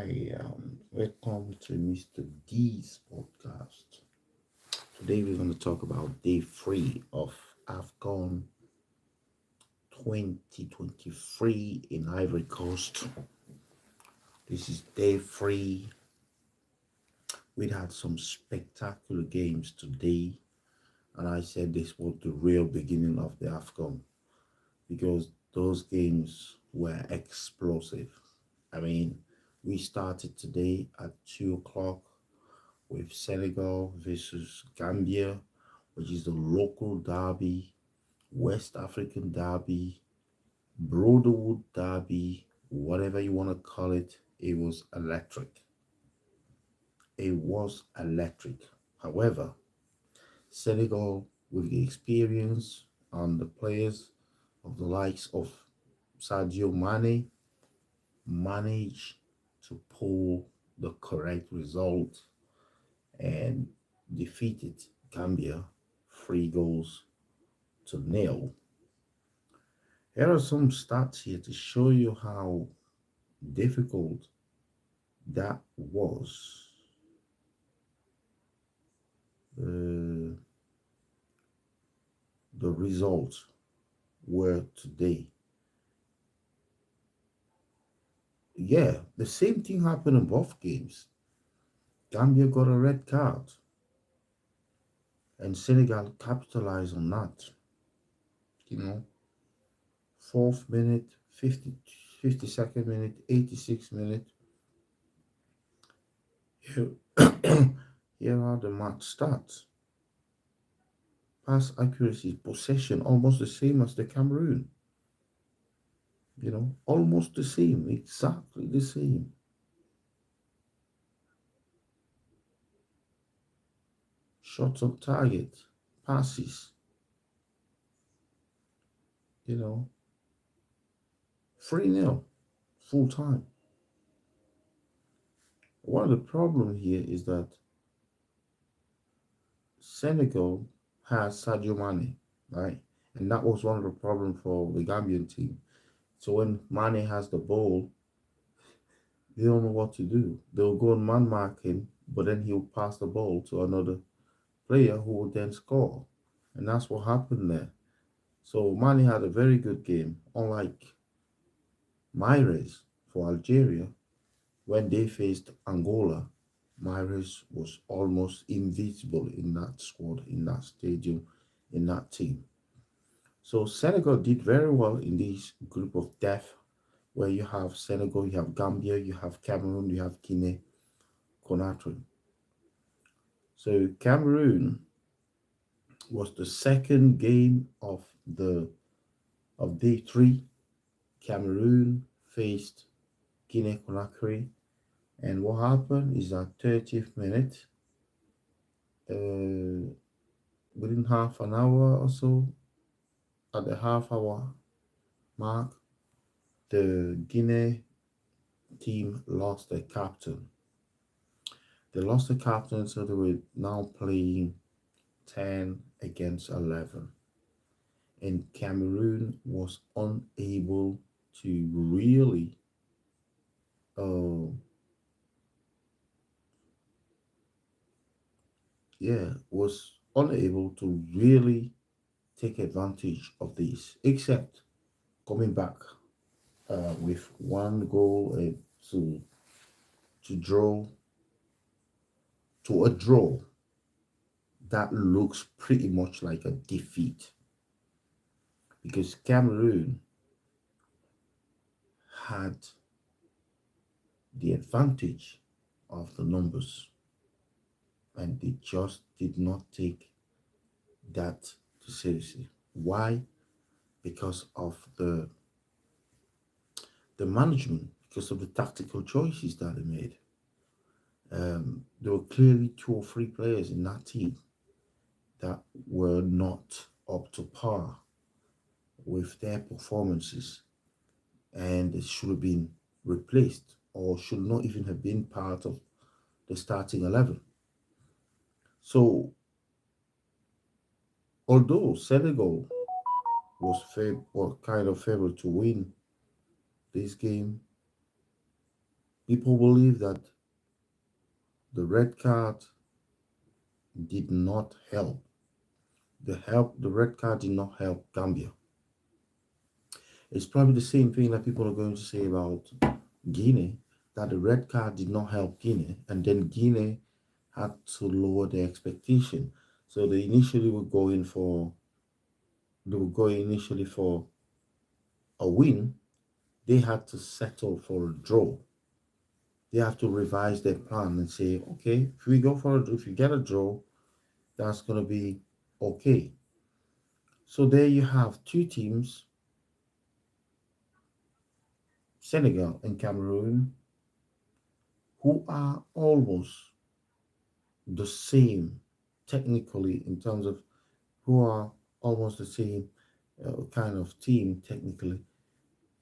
Hi, welcome to Mr. D's podcast. Today we're going to talk about day three of AFCON 2023 in Ivory Coast. This is day three. We had some spectacular games today, and I said this was the real beginning of the AFCON because those games were explosive. I mean, we started today at 2 o'clock with Senegal versus Gambia, which is the local derby, West African derby, Brotherhood derby, whatever you want to call it. It was electric. It was electric. However, Senegal, with the experience and the players of the likes of Sadio Mane, managed to pull the correct result and defeated Gambia 3 goals to nil. Here are some stats here to show you how difficult that was. The results were today. Yeah, the same thing happened in both games. Gambia got a red card, and Senegal capitalized on that. You know, fourth minute, 52nd minute, 86th minute. Here, here are the match stats. Pass accuracy, possession, almost the same as the Cameroon. Almost the same, exactly the same. Shots on target, passes, you know, 3-0, full time. One of the problem here is that Senegal has Sadio Mane, right? And that was one of the problems for the Gambian team. So when Mane has the ball, they don't know what to do. They'll go and man mark him, but then he'll pass the ball to another player who will then score. And that's what happened there. So Mane had a very good game, unlike Mahrez for Algeria. When they faced Angola, Mahrez was almost invisible in that squad, in that stadium, in that team. So Senegal did very well in this group of death, where you have Senegal, you have Gambia, you have Cameroon, you have Guinea, Conakry. So Cameroon was the second game of day three. Cameroon faced Guinea Conakry, and what happened is that 30th minute, within half an hour or so, at the half-hour mark, the Guinea team lost their captain. They lost the captain, so they were now playing 10 against 11. And Cameroon was unable to really uh, was unable to really take advantage of this, except coming back with one goal to draw to a draw that looks pretty much like a defeat, because Cameroon had the advantage of the numbers, and they just did not take that seriously. Why? Because of the management, because of the tactical choices that they made. There were clearly 2 or 3 players in that team that were not up to par with their performances, and they should have been replaced or should not even have been part of the starting 11. So, although Senegal was kind of favored to win this game, People believe that the red card did not help. The red card did not help Gambia. It's probably the same thing that people are going to say about Guinea, that the red card did not help Guinea, and then Guinea had to lower their expectation. So they were going initially for a win. They had to settle for a draw. They have to revise their plan and say, okay, if you get a draw, that's gonna be okay. So there you have two teams, Senegal and Cameroon, who are almost the same technically in terms of who are almost the same kind of team technically,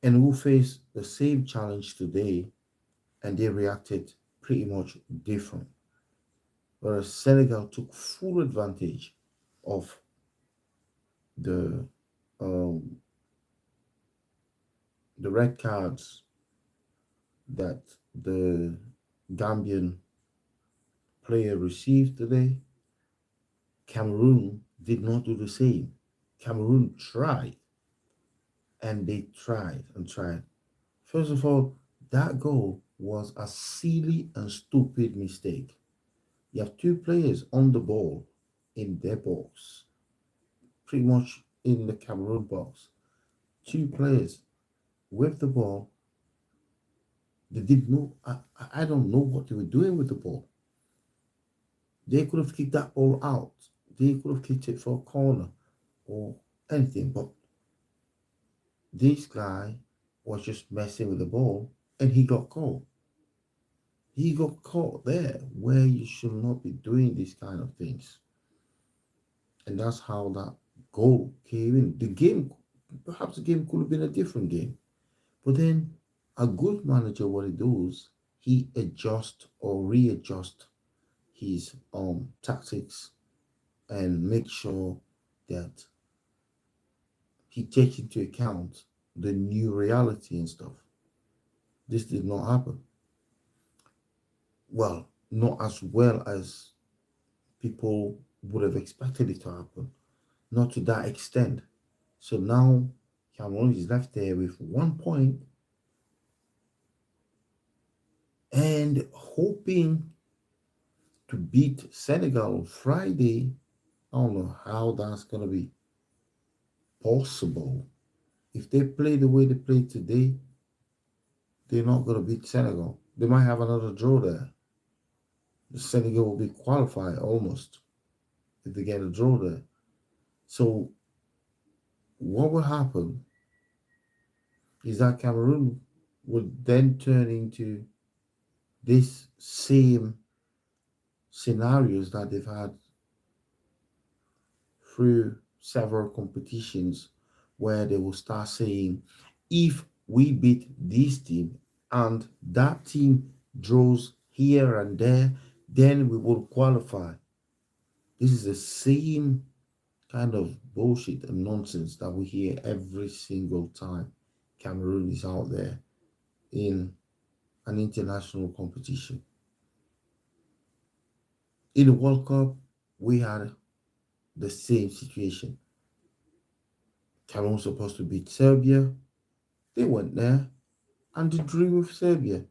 and who face the same challenge today, and they reacted pretty much different. Whereas Senegal took full advantage of the um, the red cards that the Gambian player received today. Cameroon did not do the same. Cameroon tried and they tried and tried. First of all, that goal was a silly and stupid mistake. You have two players on the ball in their box, pretty much in the Cameroon box. Two players with the ball. They did know. I don't know what they were doing with the ball. They could have kicked that ball out. They could have kicked it for a corner or anything. But this guy was just messing with the ball and he got caught. He got caught there where you should not be doing these kind of things. And that's how that goal came in. Perhaps the game could have been a different game. But then a good manager, what he does, he adjusts or readjusts his tactics and make sure that he takes into account the new reality and stuff. This did not happen. Well, not as well as people would have expected it to happen. Not to that extent. So now Cameroon is left there with 1 point and hoping to beat Senegal on Friday. I don't know how that's gonna be possible. If they play the way they played today, they're not gonna beat Senegal. They might have another draw there. The Senegal will be qualified almost if they get a draw there. So what will happen is that Cameroon would then turn into this same scenarios that they've had through several competitions where they will start saying, if we beat this team and that team draws here and there, then we will qualify. This is the same kind of bullshit and nonsense that we hear every single time Cameroon is out there in an international competition. In the World Cup, we had the same situation. Cameroon was supposed to beat Serbia. They went there and they drew with Serbia.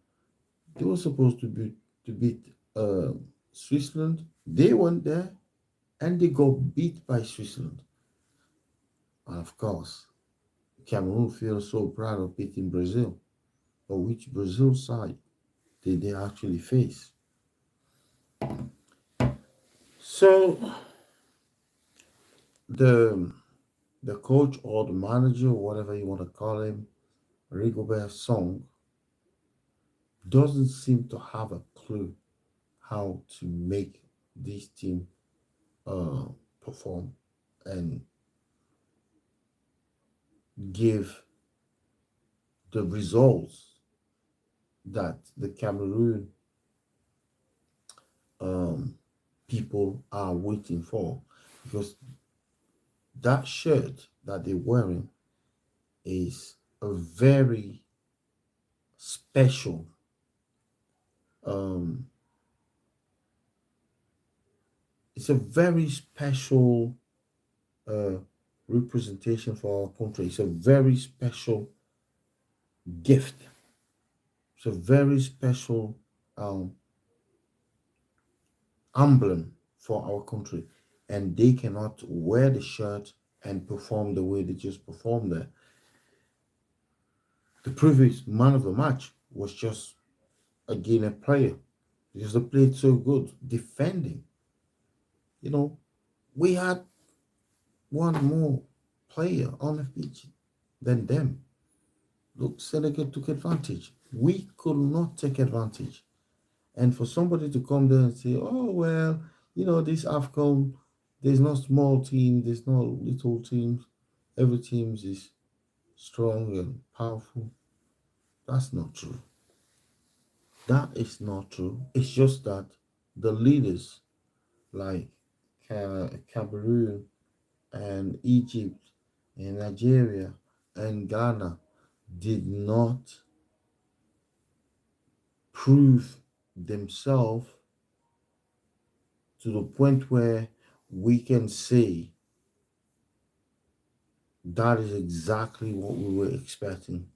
They were supposed to beat Switzerland. They went there and they got beat by Switzerland. And of course, Cameroon feels so proud of beating Brazil. But which Brazil side did they actually face? So the the coach or the manager, whatever you want to call him, Rigobert Song, doesn't seem to have a clue how to make this team uh, perform and give the results that the Cameroon um, people are waiting for, because that shirt that they're wearing is a very special Um, it's a very special uh, representation for our country. It's a very special gift. It's a very special um, emblem for our country. And they cannot wear the shirt and perform the way they just performed there. The previous man of the match was just again a player because they played so good defending. You know, we had one more player on the pitch than them. Look, Senegal took advantage. We could not take advantage. And for somebody to come there and say, oh, well, this AFCON, there's no small team, there's no little teams. Every team is strong and powerful. That's not true. That is not true. It's just that the leaders like Cameroon and Egypt and Nigeria and Ghana did not prove themselves to the point where we can say that is exactly what we were expecting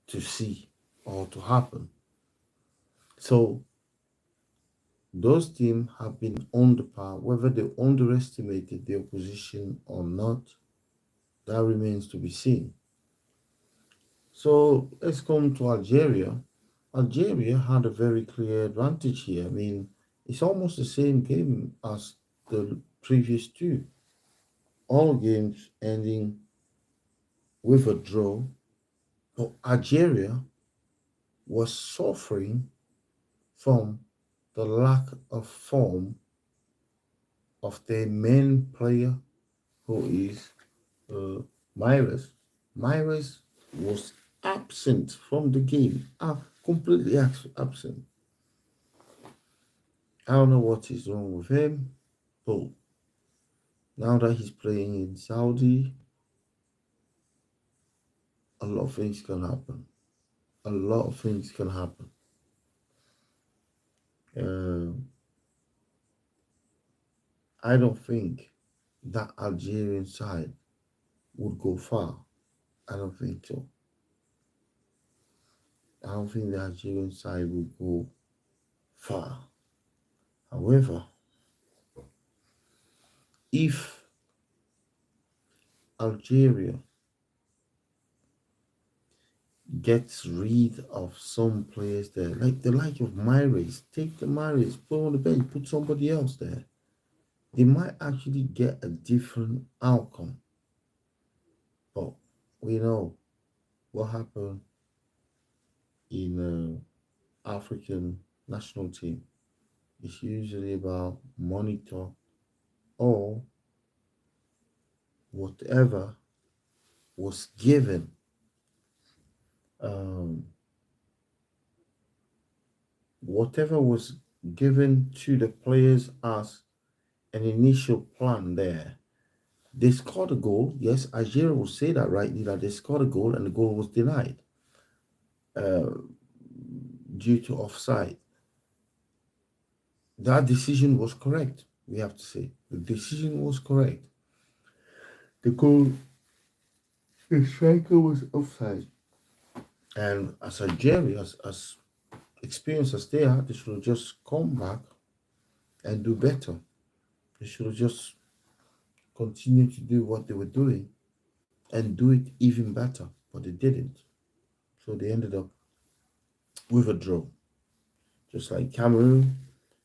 to see or to happen. So those teams have been under par, whether they underestimated the opposition or not, that remains to be seen. So let's come to Algeria. Algeria had a very clear advantage here. I mean, it's almost the same game as the previous two. All games ending with a draw. But Algeria was suffering from the lack of form of their main player, who is uh, Myres. Myres was absent from the game, completely absent. I don't know what is wrong with him, but now that he's playing in Saudi, a lot of things can happen. A lot of things can happen. Uh, I don't think that Algerian side would go far. I don't think so. I don't think the Algerian side will go far. However, if Algeria gets rid of some players there, like the like of Myres, take the Myres, put on the bench, put somebody else there, they might actually get a different outcome. But we know what happened in African national team. It's usually about monitor or whatever was given um, whatever was given to the players as an initial plan there. They scored a goal. Yes, Algeria will say that rightly that they scored a goal and the goal was denied uh, due to offside. That decision was correct. We have to say the decision was correct. The goal, the striker was offside, and as Algeria, as experienced as they are, they should have just come back and do better. They should have just continued to do what they were doing and do it even better, but they didn't. So they ended up with a draw, just like Cameroon.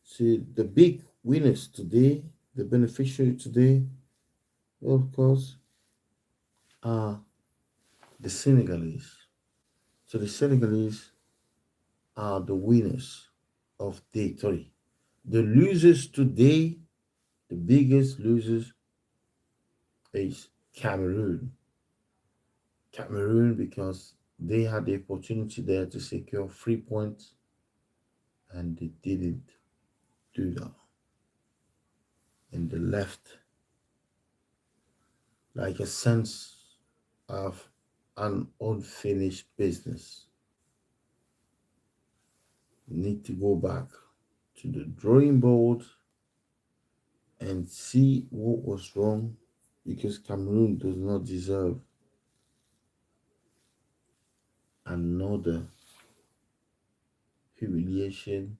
See, the big winners today, the beneficiary today, of course, are the Senegalese. So the Senegalese are the winners of day three. The losers today, the biggest losers is Cameroon. Cameroon, because they had the opportunity there to secure 3 points and they didn't do that. And they left like a sense of an unfinished business. need to go back to the drawing board and see what was wrong, because Cameroon does not deserve another humiliation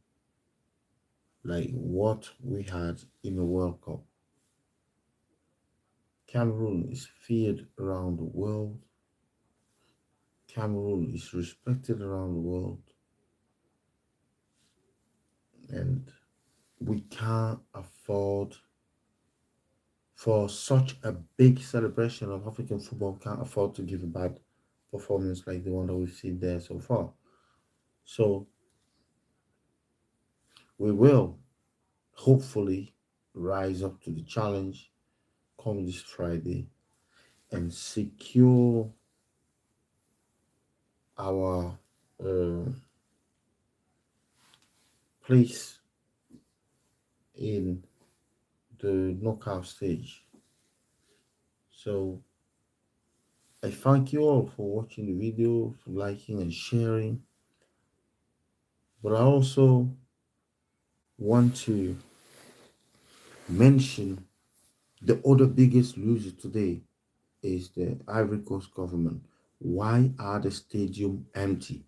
like what we had in the World Cup. Cameroon is feared around the world. Cameroon is respected around the world. And we can't afford, for such a big celebration of African football, can't afford to give a bad performance like the one that we've seen there so far. So we will hopefully rise up to the challenge come this Friday and secure our uh, place in the knockout stage. So I thank you all for watching the video, for liking and sharing. But I also want to mention the other biggest loser today is the Ivory Coast government. Why are the stadium empty?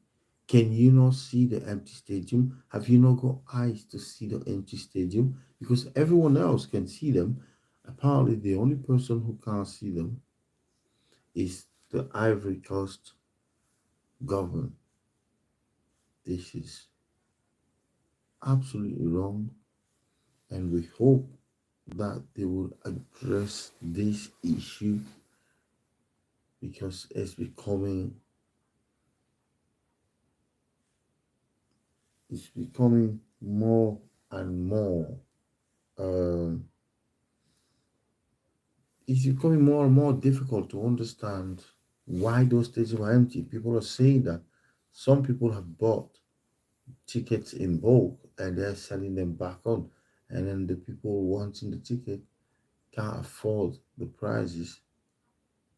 Can you not see the empty stadium? Have you not got eyes to see the empty stadium? Because everyone else can see them. Apparently, the only person who can't see them is the Ivory Coast government. This is absolutely wrong, and we hope that they will address this issue, because it's becoming more and more um, it's becoming more and more difficult to understand why those stages are empty. People are saying that some people have bought tickets in bulk and they're selling them back on, and then the people wanting the ticket can't afford the prices.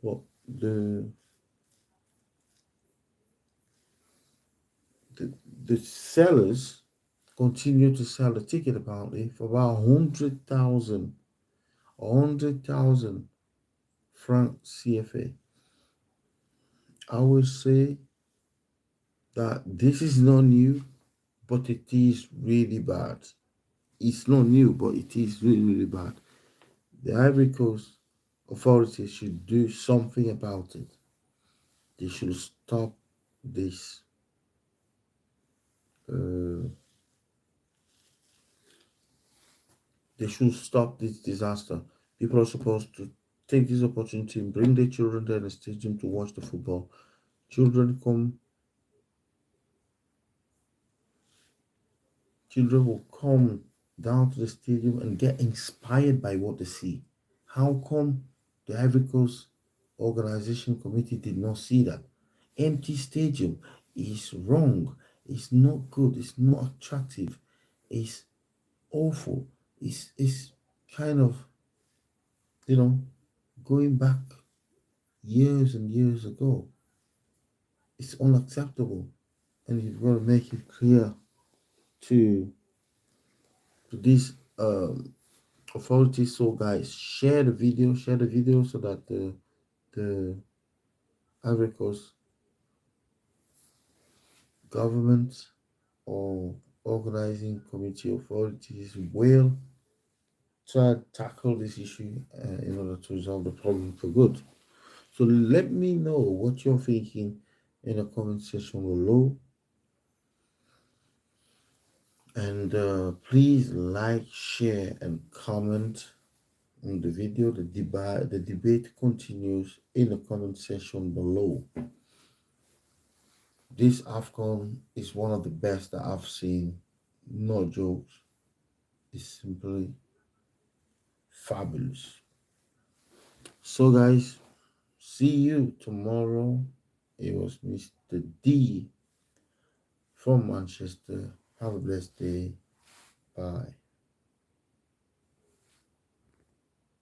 But the the, the sellers continue to sell the ticket apparently for about 100,000 franc CFA. I would say that this is not new, but it is really bad. It's not new, but it is really, really bad. The Ivory Coast authorities should do something about it. They should stop this. Uh, they should stop this disaster. People are supposed to take this opportunity and bring their children there in the stadium to watch the football. Children come Children will come down to the stadium and get inspired by what they see. How come the Ivory Coast Organization Committee did not see that? Empty stadium is wrong. It's not good. It's not attractive. It's awful. It's kind of, you know, going back years and years ago. It's unacceptable. And you've got to make it clear to these authorities. So guys, share the video so that the Ivory Coast government or organizing committee authorities will try to tackle this issue in order to resolve the problem for good. So let me know what you're thinking in the comment section below, and please like, share and comment on the video. The debate continues in the comment section below. This AFCON is one of the best that I've seen. No jokes. It's simply fabulous. So guys, see you tomorrow. It was Mr. D from Manchester. Have a blessed day. Bye.